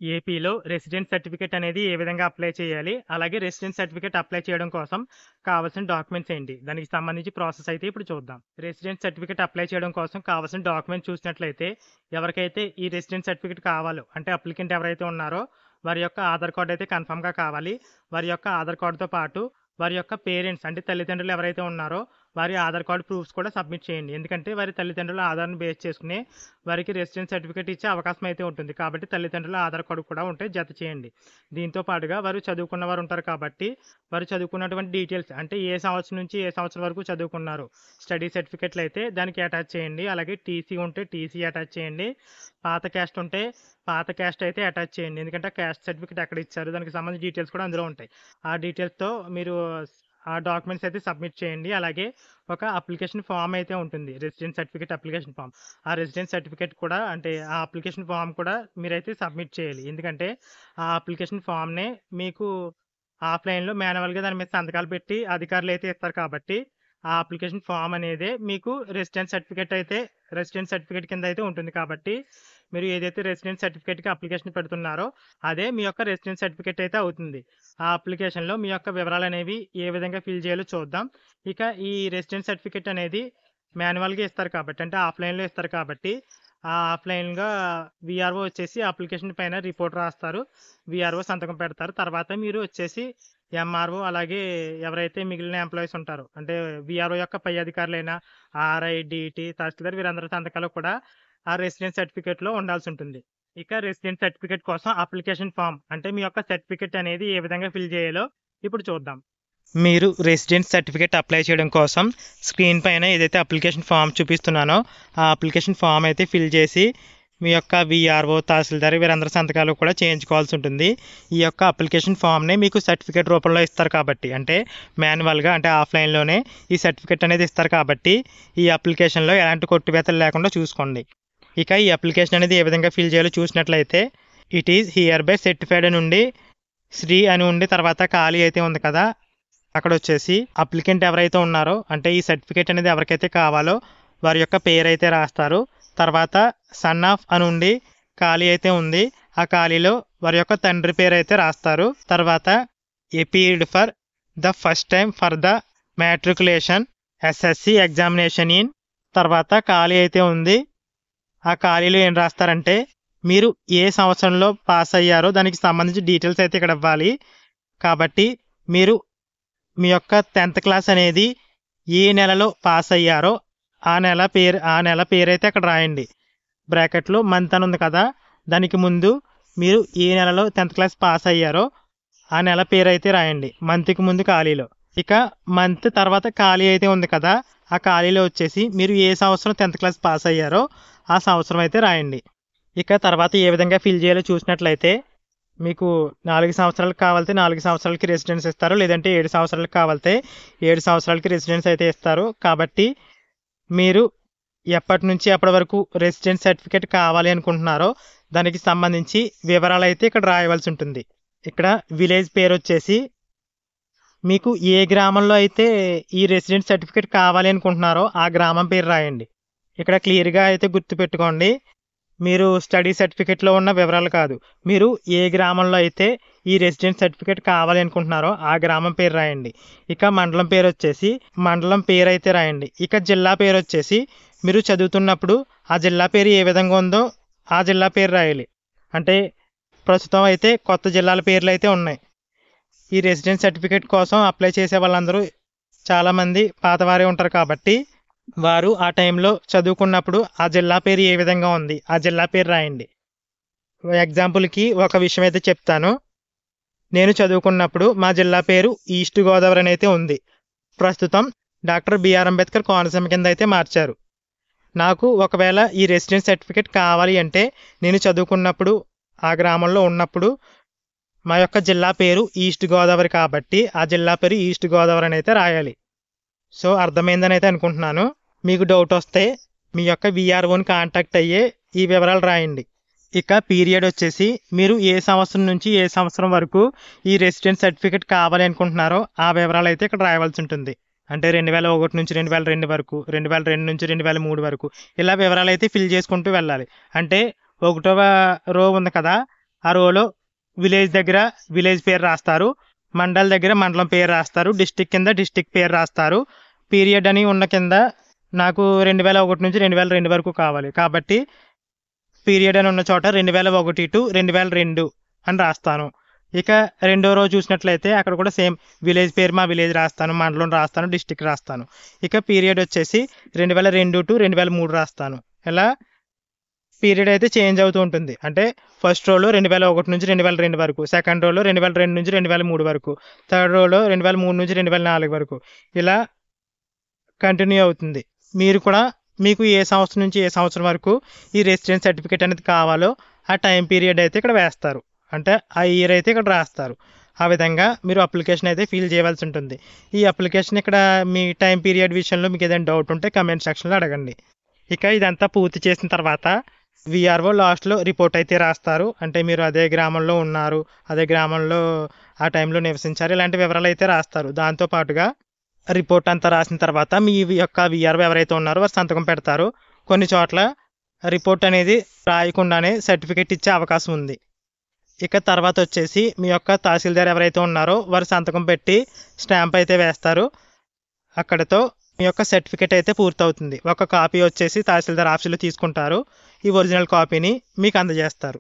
ఏపీలో residence certificate అనేది ఏ విధంగా అప్లై చేయాలి? అలాగే రెసిడెన్స్ సర్టిఫికేట్ అప్లై చేయడం కోసం కావాల్సిన డాక్యుమెంట్స్ ఏంటి? దానికి సంబంధించి ప్రాసెస్ అయితే ఇప్పుడు చూద్దాం. రెసిడెన్స్ సర్టిఫికేట్ అప్లై చేయడం కోసం కావాల్సిన డాక్యుమెంట్స్ చూసినట్లయితే, ఎవరికైతే ఈ రెసిడెన్స్ సర్టిఫికేట్ కావాలో అంటే అప్లికెంట్ ఎవరైతే ఉన్నారో వారి యొక్క ఆధార్ కార్డ్ అయితే కన్ఫర్మ్‌గా కావాలి. వారి యొక్క ఆధార్ కార్డ్‌తో పాటు వారి యొక్క పేరెంట్స్ అంటే తల్లిదండ్రులు ఎవరైతే ఉన్నారో వారి ఆధార్ కార్డ్ ప్రూఫ్స్ కూడా సబ్మిట్ చేయండి. ఎందుకంటే వారి తల్లిదండ్రుల ఆధార్‌ని బేస్ చేసుకుని వారికి రెసిడెన్స్ సర్టిఫికేట్ ఇచ్చే అవకాశం అయితే ఉంటుంది. కాబట్టి తల్లిదండ్రుల ఆధార్ కార్డు కూడా ఉంటే జత చేయండి. దీంతో పాటుగా వారు చదువుకున్న వారు ఉంటారు కాబట్టి వారు చదువుకున్నటువంటి డీటెయిల్స్ అంటే ఏ సంవత్సరం నుంచి ఏ సంవత్సరం వరకు చదువుకున్నారు. స్టడీ సర్టిఫికేట్లు అయితే దానికి అటాచ్ చేయండి. అలాగే టీసీ ఉంటే టీసీ అటాచ్ చేయండి. పాత క్యాస్ట్ ఉంటే పాత క్యాస్ట్ అయితే అటాచ్ చేయండి. ఎందుకంటే క్యాస్ట్ సర్టిఫికేట్ ఎక్కడ ఇచ్చారు దానికి సంబంధించిన డీటెయిల్స్ కూడా అందులో ఉంటాయి. ఆ డీటెయిల్స్‌తో మీరు ఆ డాక్యుమెంట్స్ అయితే సబ్మిట్ చేయండి. అలాగే ఒక అప్లికేషన్ ఫామ్ అయితే ఉంటుంది. Residence certificate application form. ఆ రెసిడెన్స్ సర్టిఫికేట్ కూడా అంటే ఆ అప్లికేషన్ ఫామ్ కూడా మీరైతే సబ్మిట్ చేయాలి. ఎందుకంటే ఆ అప్లికేషన్ ఫామ్‌నే మీకు ఆఫ్‌లైన్‌లో మాన్యువల్‌గా దాని మీద సంతకాలు పెట్టి అధికారులు అయితే ఇస్తారు కాబట్టి ఆ అప్లికేషన్ ఫామ్ అనేదే మీకు రెసిడెన్స్ సర్టిఫికేట్ కింద అయితే ఉంటుంది. కాబట్టి మీరు ఏదైతే రెసిడెన్స్ సర్టిఫికేట్‌కి అప్లికేషన్ పెడుతున్నారో అదే మీ యొక్క రెసిడెన్స్ సర్టిఫికేట్ అయితే అవుతుంది. ఆ అప్లికేషన్‌లో మీ యొక్క వివరాలనేవి ఏ విధంగా ఫిల్ చేయాలో చూద్దాం. ఇక ఈ రెసిడెన్స్ సర్టిఫికేట్ అనేది మాన్యువల్‌గా ఇస్తారు కాబట్టి అంటే ఆఫ్‌లైన్‌లో ఇస్తారు కాబట్టి ఆఫ్‌లైన్‌గా వీఆర్ఓ వచ్చేసి అప్లికేషన్ పైన రిపోర్ట్ రాస్తారు. వీఆర్ఓ సంతకం పెడతారు. తర్వాత మీరు వచ్చేసి ఎంఆర్ఓ అలాగే ఎవరైతే మిగిలిన ఎంప్లాయీస్ ఉంటారో అంటే వీఆర్ఓ యొక్క పై అధికారులైన ఆర్ఐ, డీటీ, తహసీల్దార్ వీరందరి సంతకాలు కూడా ఆ రెసిడెన్స్ సర్టిఫికేట్‌లో ఉండాల్సి ఉంటుంది. ఇక రెసిడెన్స్ సర్టిఫికేట్ కోసం అప్లికేషన్ ఫామ్ అంటే మీ యొక్క సర్టిఫికేట్ అనేది ఏ విధంగా ఫిల్ చేయాలో ఇప్పుడు చూద్దాం. మీరు రెసిడెన్స్ సర్టిఫికేట్ అప్లై చేయడం కోసం స్క్రీన్ పైన ఏదైతే అప్లికేషన్ ఫామ్ చూపిస్తున్నానో ఆ అప్లికేషన్ ఫామ్ అయితే ఫిల్ చేసి మీ యొక్క వీఆర్ఓ, తహసీల్దార్ వీరందరి సంతకాలు కూడా చేయించుకోవాల్సి ఉంటుంది. ఈ యొక్క అప్లికేషన్ ఫామ్‌నే మీకు సర్టిఫికేట్ రూపంలో ఇస్తారు కాబట్టి అంటే మాన్యువల్‌గా అంటే ఆఫ్‌లైన్‌లోనే ఈ సర్టిఫికేట్ అనేది ఇస్తారు కాబట్టి ఈ అప్లికేషన్‌లో ఎలాంటి కొట్టువేతలు లేకుండా చూసుకోండి. ఇక ఈ అప్లికేషన్ అనేది ఏ విధంగా ఫిల్ చేయాలో చూసినట్లయితే it is here by certified నుండి శ్రీ అని ఉండి తర్వాత ఖాళీ అయితే ఉంది కదా అక్కడ వచ్చేసి అప్లికెంట్ ఎవరైతే ఉన్నారో అంటే ఈ సర్టిఫికేట్ అనేది ఎవరికైతే కావాలో వారి యొక్క పేరు అయితే రాస్తారు. తర్వాత సన్ ఆఫ్ అని ఉండి ఖాళీ అయితే ఉంది. ఆ ఖాళీలో వారి యొక్క తండ్రి పేరు అయితే రాస్తారు. తర్వాత appeared for the first time for the matriculation SSC examination in తర్వాత ఖాళీ అయితే ఉంది. ఆ ఖాళీలో ఏం రాస్తారంటే మీరు ఏ సంవత్సరంలో పాస్ అయ్యారో దానికి సంబంధించి డీటెయిల్స్ అయితే ఇక్కడ ఇవ్వాలి. కాబట్టి మీరు మీ యొక్క 10th క్లాస్ అనేది ఏ నెలలో పాస్ అయ్యారో ఆ నెల పేరైతే అక్కడ రాయండి. బ్రాకెట్లో మంత్ అని ఉంది కదా దానికి ముందు మీరు ఏ నెలలో 10th క్లాస్ పాస్ అయ్యారో ఆ నెల పేరైతే రాయండి. మంత్కి ముందు ఖాళీలో. ఇక మంత్ తర్వాత ఖాళీ అయితే ఉంది కదా ఆ ఖాళీలో వచ్చేసి మీరు ఏ సంవత్సరం 10th క్లాస్ పాస్ అయ్యారో ఆ సంవత్సరం అయితే రాయండి. ఇక తర్వాత ఏ విధంగా ఫిల్ చేయాలో చూసినట్లయితే మీకు 4 సంవత్సరాలకు కావాలితే 4 సంవత్సరాలకి రెసిడెన్స్ ఇస్తారు. లేదంటే 7 సంవత్సరాలకు కావాలితే 7 సంవత్సరాలకి రెసిడెన్స్ అయితే ఇస్తారు. కాబట్టి మీరు ఎప్పటి నుంచి ఎప్పటి వరకు రెసిడెన్స్ సర్టిఫికేట్ కావాలి అనుకుంటున్నారో దానికి సంబంధించి వివరాలు అయితే ఇక్కడ రాయవలసి ఉంటుంది. ఇక్కడ విలేజ్ పేరు వచ్చేసి మీకు ఏ గ్రామంలో అయితే ఈ రెసిడెన్స్ సర్టిఫికేట్ కావాలి అనుకుంటున్నారో ఆ గ్రామం పేరు రాయండి. ఇక్కడ క్లియర్గా అయితే గుర్తుపెట్టుకోండి. మీరు స్టడీ సర్టిఫికేట్లో ఉన్న వివరాలు కాదు. మీరు ఏ గ్రామంలో అయితే ఈ రెసిడెన్స్ సర్టిఫికేట్ కావాలి అనుకుంటున్నారో ఆ గ్రామం పేరు రాయండి. ఇక మండలం పేరు వచ్చేసి మండలం పేరు అయితే రాయండి. ఇక జిల్లా పేరు వచ్చేసి మీరు చదువుతున్నప్పుడు ఆ జిల్లా పేరు ఏ విధంగా ఉందో ఆ జిల్లా పేరు రాయాలి. అంటే ప్రస్తుతం అయితే కొత్త జిల్లాల పేర్లు అయితే ఉన్నాయి. ఈ రెసిడెన్స్ సర్టిఫికేట్ కోసం అప్లై చేసే వాళ్ళందరూ చాలామంది పాతవారే ఉంటారు కాబట్టి వారు ఆ టైంలో చదువుకున్నప్పుడు ఆ జిల్లా పేరు ఏ విధంగా ఉంది ఆ జిల్లా పేరు రాయండి. ఎగ్జాంపుల్కి ఒక విషయం అయితే చెప్తాను. నేను చదువుకున్నప్పుడు మా జిల్లా పేరు ఈస్ట్ గోదావరి అని అయితే ఉంది. ప్రస్తుతం డాక్టర్ బిఆర్ అంబేద్కర్ కోనసీమ కింద అయితే మార్చారు. నాకు ఒకవేళ ఈ రెసిడెన్స్ సర్టిఫికేట్ కావాలి అంటే నేను చదువుకున్నప్పుడు ఆ గ్రామంలో ఉన్నప్పుడు మా యొక్క జిల్లా పేరు ఈస్ట్ గోదావరి కాబట్టి ఆ జిల్లా పేరు ఈస్ట్ గోదావరి అని అయితే రాయాలి. సో అర్థమైందని అయితే అనుకుంటున్నాను. మీకు డౌట్ వస్తే మీ యొక్క వీఆర్ఓని కాంటాక్ట్ అయ్యే ఈ వివరాలు రాయండి. ఇక పీరియడ్ వచ్చేసి మీరు ఏ సంవత్సరం నుంచి ఏ సంవత్సరం వరకు ఈ రెసిడెన్స్ సర్టిఫికేట్ కావాలి అనుకుంటున్నారో ఆ వివరాలు అయితే ఇక్కడ రాయవలసి ఉంటుంది. అంటే 2001 నుంచి 2002 వరకు 2002 నుంచి 2003 వరకు ఇలా వివరాలు అయితే ఫిల్ చేసుకుంటూ వెళ్ళాలి. అంటే 1వ రో ఉంది కదా ఆ రోలో విలేజ్ దగ్గర విలేజ్ పేరు రాస్తారు, మండల్ దగ్గర మండలం పేరు రాస్తారు, డిస్టిక్ కింద డిస్టిక్ పేరు రాస్తారు. పీరియడ్ అని ఉన్న కింద నాకు 2001 నుంచి 2002 వరకు కావాలి కాబట్టి పీరియడ్ అని ఉన్న చోట 2001 టు 2002 అని రాస్తాను. ఇక రెండో రోజు చూసినట్లయితే అక్కడ కూడా సేమ్ విలేజ్ పేరు మా విలేజ్ రాస్తాను, మండలం రాస్తాను, డిస్టిక్ రాస్తాను. ఇక పీరియడ్ వచ్చేసి 2002 టు 2003 రాస్తాను. ఇలా పీరియడ్ అయితే చేంజ్ అవుతూ ఉంటుంది. అంటే ఫస్ట్ రోలో 2001 నుంచి 2002 వరకు, సెకండ్ రోలో 2002 నుంచి 2003 వరకు, థర్డ్ రోలో 2003 నుంచి 2004 వరకు ఇలా కంటిన్యూ అవుతుంది. మీరు కూడా మీకు ఏ సంవత్సరం నుంచి ఏ సంవత్సరం వరకు ఈ రెసిడెన్స్ సర్టిఫికేట్ అనేది కావాలో ఆ టైం పీరియడ్ అయితే ఇక్కడ వేస్తారు. అంటే ఆ ఇయర్ అయితే ఇక్కడ రాస్తారు. ఆ విధంగా మీరు అప్లికేషన్ అయితే ఫిల్ చేయవలసి ఉంటుంది. ఈ అప్లికేషన్ ఇక్కడ మీ టైం పీరియడ్ విషయంలో మీకు ఏదైనా డౌట్ ఉంటే కమెంట్ సెక్షన్లో అడగండి. ఇక ఇదంతా పూర్తి చేసిన తర్వాత విఆర్ఓ లాస్ట్లో రిపోర్ట్ అయితే రాస్తారు. అంటే మీరు అదే గ్రామంలో ఉన్నారు, అదే గ్రామంలో ఆ టైంలో నివసించారు, ఇలాంటి వివరాలు అయితే రాస్తారు. దాంతోపాటుగా రిపోర్ట్ అంతా రాసిన తర్వాత మీ యొక్క విఆర్ఓ ఎవరైతే ఉన్నారో వారు సంతకం పెడతారు. కొన్ని చోట్ల రిపోర్ట్ అనేది రాయకుండానే సర్టిఫికేట్ ఇచ్చే అవకాశం ఉంది. ఇక తర్వాత వచ్చేసి మీ యొక్క తహసీల్దార్ ఎవరైతే ఉన్నారో వారు సంతకం పెట్టి స్టాంప్ అయితే వేస్తారు. అక్కడితో మీ యొక్క సర్టిఫికేట్ అయితే పూర్తవుతుంది. ఒక కాపీ వచ్చేసి తహసీల్దార్ ఆఫీసులో తీసుకుంటారు. ఈ ఒరిజినల్ కాపీని మీకు అందజేస్తారు.